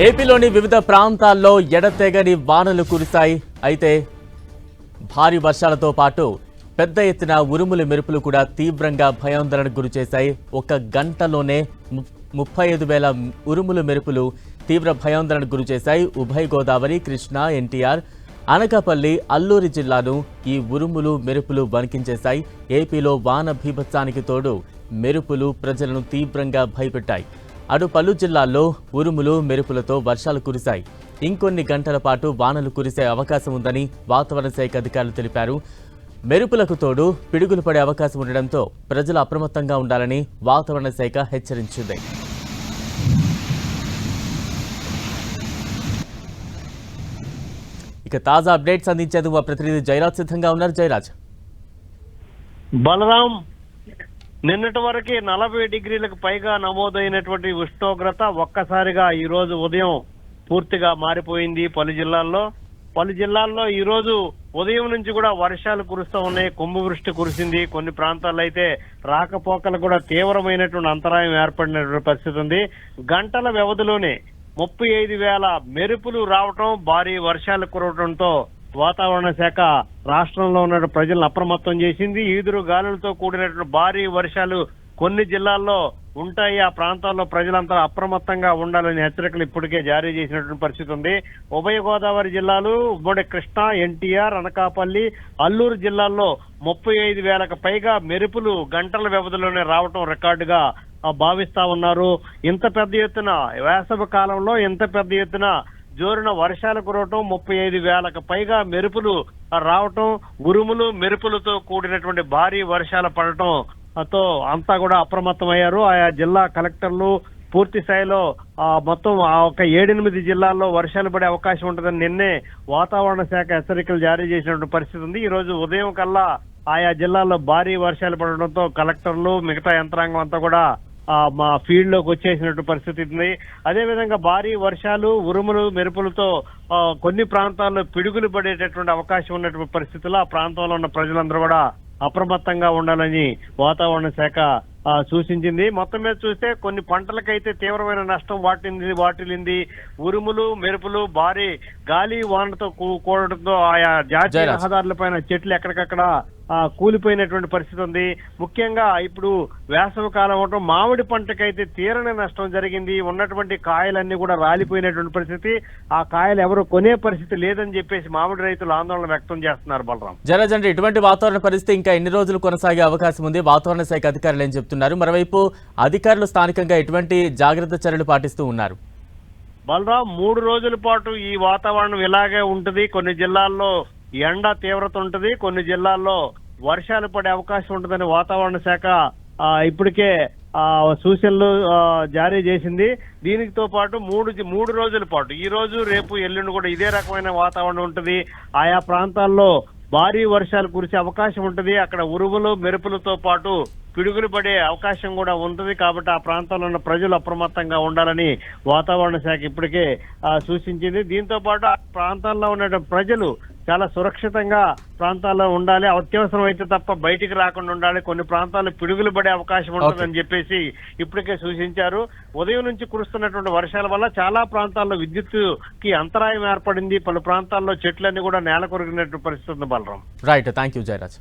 ఏపీలోని వివిధ ప్రాంతాల్లో ఎడతెగని వానలు కురిశాయి. అయితే భారీ వర్షాలతో పాటు పెద్ద ఎత్తున ఉరుములు మెరుపులు కూడా తీవ్రంగా భయాందోళనకు గురిచేశాయి. ఒక గంటలోనే 35,000 ఉరుములు మెరుపులు తీవ్ర భయాందోళనకు గురిచేశాయి. ఉభయ గోదావరి, కృష్ణా, ఎన్టీఆర్, అనకాపల్లి, అల్లూరి జిల్లాను ఈ ఉరుములు మెరుపులు వణికించేశాయి. ఏపీలో వాన బీభత్సానికి తోడు మెరుపులు ప్రజలను తీవ్రంగా భయపెట్టాయి. అటు పలు జిల్లాల్లో ఉరుములు మెరుపులతో వర్షాలు కురిశాయి. ఇంకొన్ని గంటల పాటు వానలు కురిసే అవకాశం ఉందని వాతావరణ శాఖ అధికారులు తెలిపారు. మెరుపులకు తోడు పిడుగులు పడే అవకాశం ఉండడంతో ప్రజలు అప్రమత్తంగా ఉండాలని వాతావరణ శాఖ హెచ్చరించింది. ఇక తాజా అప్డేట్స్ అందించేందుకు మా ప్రతినిధి జయరాజ్ సిద్ధంగా ఉన్నారు. జయరాజ్. బలరాం, నిన్నటి వరకు 40 డిగ్రీలకు పైగా నమోదైనటువంటి ఉష్ణోగ్రత ఒక్కసారిగా ఈ రోజు ఉదయం పూర్తిగా మారిపోయింది. పలు జిల్లాల్లో ఈ రోజు ఉదయం నుంచి కూడా వర్షాలు కురుస్తూ ఉన్నాయి. కుంభవృష్టి కురిసింది. కొన్ని ప్రాంతాల్లో అయితే రాకపోకలు కూడా తీవ్రమైనటువంటి అంతరాయం ఏర్పడినటువంటి పరిస్థితి ఉంది. గంటల వ్యవధిలోనే 35,000 మెరుపులు రావటం, భారీ వర్షాలు కురవడంతో వాతావరణ శాఖ రాష్ట్రంలో ఉన్న ప్రజలను అప్రమత్తం చేసింది. ఈదురు గాలులతో కూడినటువంటి భారీ వర్షాలు కొన్ని జిల్లాల్లో ఉంటాయి. ఆ ప్రాంతాల్లో ప్రజలంతా అప్రమత్తంగా ఉండాలని హెచ్చరికలు ఇప్పటికే జారీ చేసినటువంటి పరిస్థితి ఉంది. ఉభయ గోదావరి జిల్లాలు, ఉమ్మడి కృష్ణా, ఎన్టీఆర్, అనకాపల్లి, అల్లూరు జిల్లాల్లో 35,000కు పైగా మెరుపులు గంటల వ్యవధిలోనే రావటం రికార్డుగా భావిస్తా ఉన్నారు. ఇంత పెద్ద ఎత్తున వేసవి కాలంలో ఇంత పెద్ద ఎత్తున జోరున వర్షాలు కురవటం, 35,000కు పైగా మెరుపులు రావటం, ఉరుములు మెరుపులతో కూడినటువంటి భారీ వర్షాలు పడటంతో అంతా కూడా అప్రమత్తమయ్యారు. ఆయా జిల్లా కలెక్టర్లు పూర్తి స్థాయిలో మొత్తం ఒక 7-8 జిల్లాల్లో వర్షాలు పడే అవకాశం ఉంటుందని నిన్నే వాతావరణ శాఖ హెచ్చరికలు జారీ చేసినటువంటి పరిస్థితి ఉంది. ఈ రోజు ఉదయం కల్లా ఆయా జిల్లాల్లో భారీ వర్షాలు పడడంతో కలెక్టర్లు, మిగతా యంత్రాంగం అంతా కూడా మా ఫీల్డ్ లోకి వచ్చేసినట్టు పరిస్థితి ఉంది. అదేవిధంగా భారీ వర్షాలు, ఉరుములు మెరుపులతో కొన్ని ప్రాంతాల్లో పిడుగులు పడేటటువంటి అవకాశం ఉన్నటువంటి పరిస్థితుల్లో ఆ ప్రాంతంలో ఉన్న ప్రజలందరూ కూడా అప్రమత్తంగా ఉండాలని వాతావరణ శాఖ సూచించింది. మొత్తం మీద చూస్తే కొన్ని పంటలకైతే తీవ్రమైన నష్టం వాటిల్లింది. ఉరుములు మెరుపులు, భారీ గాలి వానతో కూడటంతో ఆయా జాతీయ రహదారులపైన చెట్లు ఎక్కడికక్కడ కూలిపోయినటువంటి పరిస్థితి ఉంది. ముఖ్యంగా ఇప్పుడు వేసవి కాలం అవడం మామిడి పంటకైతే తీరని నష్టం జరిగింది. ఉన్నటువంటి కాయలన్నీ కూడా రాలిపోయినటువంటి పరిస్థితి. ఆ కాయలు ఎవరు కొనే పరిస్థితి లేదని చెప్పేసి మామిడి రైతులు ఆందోళన వ్యక్తం చేస్తున్నారు. బలరాం, జరజండి, ఇటువంటి వాతావరణ పరిస్థితి ఇంకా ఎన్ని రోజులు కొనసాగే అవకాశం ఉంది? వాతావరణ శాఖ అధికారులు ఏం చెప్తున్నారు? మరోవైపు అధికారులు స్థానికంగా ఎటువంటి జాగ్రత్త చర్యలు పాటిస్తూ ఉన్నారు? బలరాం, 3 రోజుల పాటు ఈ వాతావరణం ఇలాగే ఉంటుంది. కొన్ని జిల్లాల్లో ఎండ తీవ్రత ఉంటుంది, కొన్ని జిల్లాల్లో వర్షాలు పడే అవకాశం ఉంటుందని వాతావరణ శాఖ ఇప్పటికే సూచనలు జారీ చేసింది. దీనితో పాటు 3 రోజుల పాటు ఈ రోజు, రేపు, ఎల్లుండి కూడా ఇదే రకమైన వాతావరణం ఉంటుంది. ఆయా ప్రాంతాల్లో భారీ వర్షాలు కురిసే అవకాశం ఉంటుంది. అక్కడ ఉరుములు మెరుపులతో పాటు పిడుగులు పడే అవకాశం కూడా ఉంటుంది. కాబట్టి ఆ ప్రాంతాల్లో ఉన్న ప్రజలు అప్రమత్తంగా ఉండాలని వాతావరణ శాఖ ఇప్పటికే సూచించింది. దీంతో పాటు ఆ ప్రాంతాల్లో ఉన్న ప్రజలు చాలా సురక్షితంగా ప్రాంతాల్లో ఉండాలి. అత్యవసరం అయితే తప్ప బయటికి రాకుండా ఉండాలి. కొన్ని ప్రాంతాల్లో పిడుగులు పడే అవకాశం ఉంటుందని చెప్పేసి ఇప్పటికే సూచించారు. ఉదయం నుంచి కురుస్తున్నటువంటి వర్షాల వల్ల చాలా ప్రాంతాల్లో విద్యుత్తుకి అంతరాయం ఏర్పడింది. పలు ప్రాంతాల్లో చెట్లన్నీ కూడా నేల కొరిగినట్టు పరిస్థితి ఉంది. Balaram, right, thank you Jayaraj.